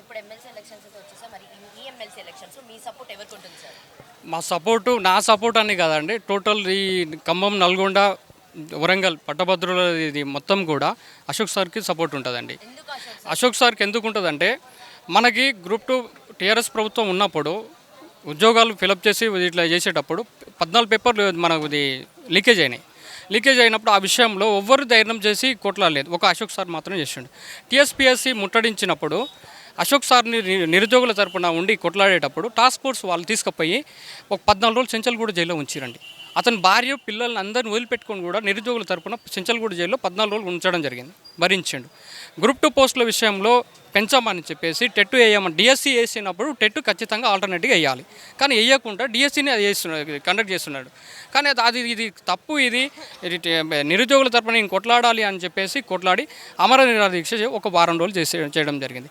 ఇప్పుడు MLC elections అయితే వచ్చేసా మరి ఈ ఎమ్మెల్సీ ఎలక్షన్స్ మీ సపోర్ట్ ఎవరికి ఉంటుంది సార్? నా సపోర్ట్ అని కాదండి, టోటల్ ఈ ఖమ్మం, నల్గొండ, వరంగల్ పట్టభద్రుల ఇది మొత్తం కూడా అశోక్ సార్కి సపోర్ట్ ఉంటుందండి. ఎందుకు అశోక్ సార్? అశోక్ సార్కి ఎందుకు ఉంటుందంటే, మనకి గ్రూప్ 2 టీఆర్ఎస్ ప్రభుత్వం ఉన్నప్పుడు ఉద్యోగాలు ఫిలప్ చేసి ఇట్లా చేసేటప్పుడు 14 పేపర్లు మనకు ఇది లీకేజ్ అయినాయి. లీకేజ్ అయినప్పుడు ఆ విషయంలో ఎవ్వరు ధైర్యం చేసి కొట్లాడలేదు, ఒక అశోక్ సార్ మాత్రం చేసిండు. టీఎస్పీఎస్సీ ముట్టడించినప్పుడు అశోక్ సార్ని నిరుద్యోగుల తరపున ఉండి కొట్లాడేటప్పుడు టాస్క్ ఫోర్స్ వాళ్ళు తీసుకుపోయి ఒక 14 రోజులు చెంచల్గూడ జైల్లో ఉంచిరండి. అతని భార్య పిల్లల్ని అందరిని వదిలిపెట్టుకొని కూడా నిరుద్యోగుల తరపున చెంచల్గూడ జైల్లో 14 రోజులు ఉంచడం జరిగింది, భరించిండు. గ్రూప్ 2 పోస్టుల విషయంలో పెంచామని చెప్పేసి టెట్ వేయమని డిఎస్సి వేసినప్పుడు టెట్ ఖచ్చితంగా ఆల్టర్నేట్గా వేయాలి, కానీ వేయకుండా డిఎస్సిని అది చేస్తున్నాడు, కండక్ట్ చేస్తున్నాడు. కానీ ఇది తప్పు. ఇది నిరుద్యోగుల తరపున నేను కొట్లాడాలి అని చెప్పేసి కొట్లాడి అమర నిరాదీక్ష ఒక వారం రోజులు చేయడం జరిగింది.